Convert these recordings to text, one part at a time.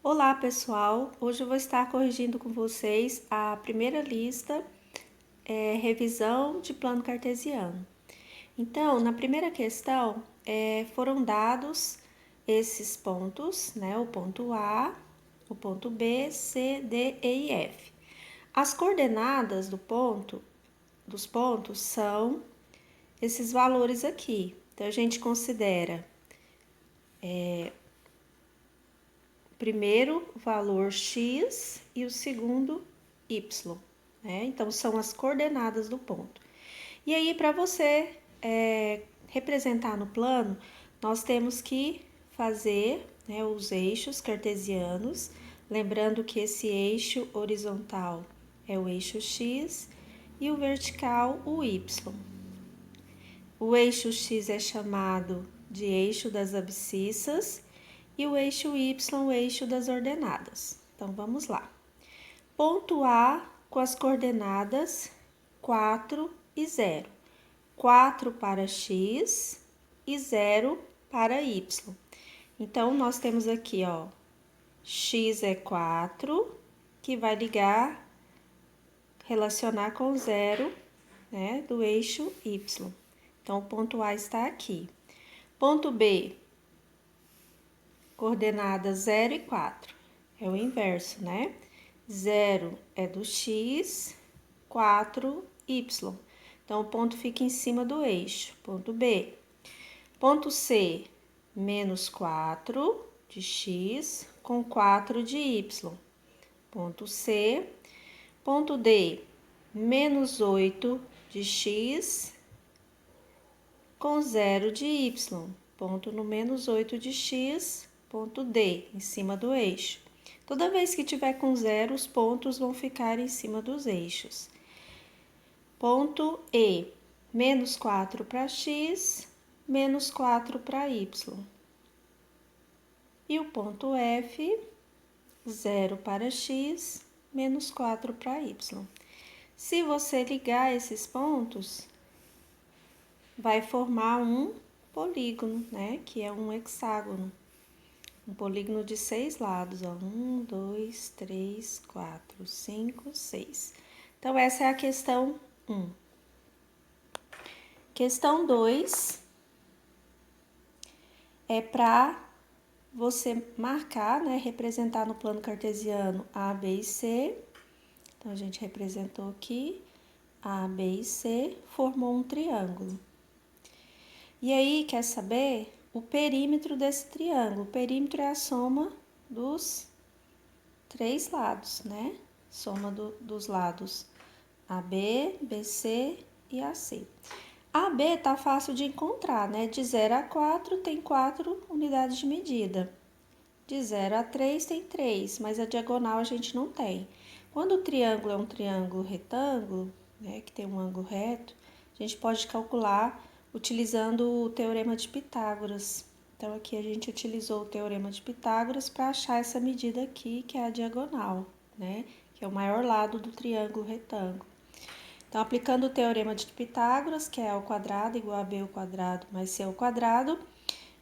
Olá, pessoal! Hoje eu vou estar corrigindo com vocês a primeira lista, revisão de plano cartesiano. Então, na primeira questão, foram dados esses pontos, né? O ponto A, o ponto B, C, D, E e F. As coordenadas dos pontos são esses valores aqui. Então, a gente considera primeiro valor x e o segundo y, né? Então, são as coordenadas do ponto. E aí, para você representar no plano, nós temos que fazer, né, os eixos cartesianos, lembrando que esse eixo horizontal é o eixo x e o vertical o y. O eixo x é chamado de eixo das abscissas e o eixo y, o eixo das ordenadas. Então, vamos lá. Ponto A com as coordenadas 4 e 0. 4 para x e 0 para y. Então, nós temos aqui, ó, x é 4, que vai relacionar com 0, né, do eixo y. Então, o ponto A está aqui. Ponto B, coordenadas 0 e 4. É o inverso, né? 0 é do x, 4, y. Então, o ponto fica em cima do eixo. Ponto B. Ponto C, menos 4 de x com 4 de y. Ponto C. Ponto D, menos 8 de x com 0 de y. Ponto no menos 8 de x, ponto D, em cima do eixo. Toda vez que tiver com 0, os pontos vão ficar em cima dos eixos. Ponto E, menos 4 para x, menos 4 para y. E o ponto F, 0 para x, menos 4 para y. Se você ligar esses pontos, vai formar um polígono, né? Que é um hexágono. Um polígono de 6 lados, ó. 1, 2, 3, 4, 5, 6. Então, essa é a questão 1. Questão 2 é para você marcar, né? Representar no plano cartesiano A, B e C. Então, a gente representou aqui A, B e C, formou um triângulo. E aí, quer saber o perímetro desse triângulo? O perímetro é a soma dos 3 lados, né? Soma dos lados AB, BC e AC. AB tá fácil de encontrar, né? De 0 a 4 tem 4 unidades de medida. De 0 a 3 tem 3, mas a diagonal a gente não tem. Quando o triângulo é um triângulo retângulo, né, que tem um ângulo reto, a gente pode calcular utilizando o teorema de Pitágoras. Então, aqui a gente utilizou o teorema de Pitágoras para achar essa medida aqui, que é a diagonal, né, que é o maior lado do triângulo retângulo. Então, aplicando o teorema de Pitágoras, que é A² igual a B² mais C²,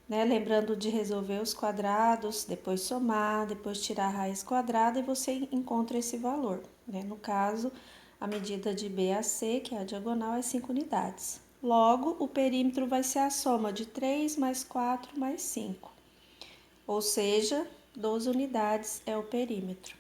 né? Lembrando de resolver os quadrados, depois somar, depois tirar a raiz quadrada e você encontra esse valor, né? No caso, a medida de B a C, que é a diagonal, é 5 unidades. Logo, o perímetro vai ser a soma de 3 mais 4 mais 5, ou seja, 12 unidades é o perímetro.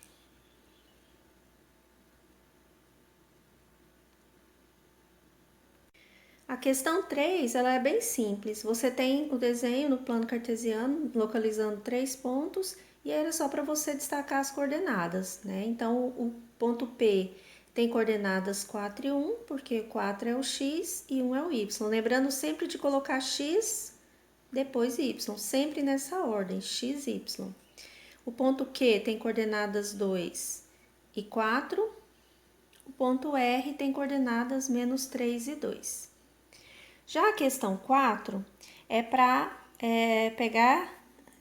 A questão 3, ela é bem simples. Você tem o desenho no plano cartesiano, localizando 3 pontos, e era só para você destacar as coordenadas, né? Então, o ponto P tem coordenadas 4 e 1, porque 4 é o x e 1 é o y. Lembrando sempre de colocar x, depois y, sempre nessa ordem, x, y. O ponto Q tem coordenadas 2 e 4. O ponto R tem coordenadas menos 3 e 2. Já a questão 4 é para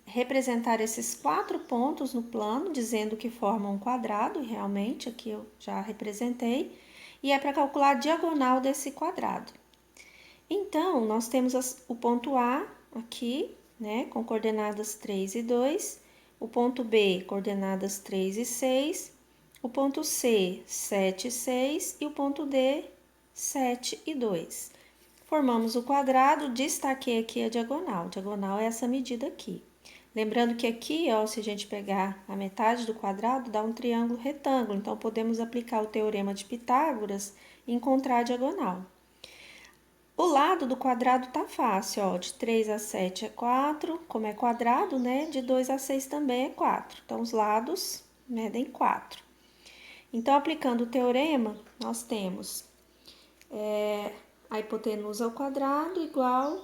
representar esses 4 pontos no plano, dizendo que formam um quadrado, e realmente aqui eu já representei, e é para calcular a diagonal desse quadrado. Então, nós temos o ponto A aqui, né, com coordenadas 3 e 2, O ponto B, coordenadas 3 e 6. O ponto C, 7 e 6. E o ponto D, 7 e 2. Formamos o quadrado, destaquei aqui a diagonal. A diagonal é essa medida aqui. Lembrando que aqui, ó, se a gente pegar a metade do quadrado, dá um triângulo retângulo. Então, podemos aplicar o teorema de Pitágoras e encontrar a diagonal. O lado do quadrado tá fácil, ó, de 3 a 7 é 4, como é quadrado, né? De 2 a 6 também é 4. Então, os lados medem 4. Então, aplicando o teorema, nós temos a hipotenusa ao quadrado igual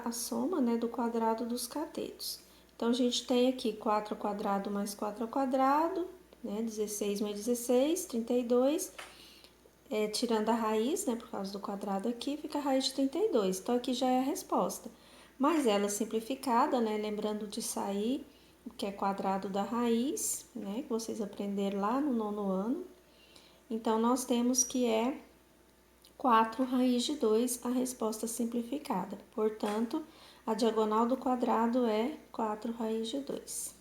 a soma, né, do quadrado dos catetos. Então, a gente tem aqui 4 ao quadrado mais 4 ao quadrado, né, 16 mais 16, 32. Tirando a raiz, né, por causa do quadrado aqui, fica a raiz de 32. Então, aqui já é a resposta. Mas ela simplificada, né, lembrando de sair o que é quadrado da raiz, né, que vocês aprenderam lá no 9º ano. Então, nós temos que é 4 raiz de 2, a resposta simplificada. Portanto, a diagonal do quadrado é 4 raiz de 2.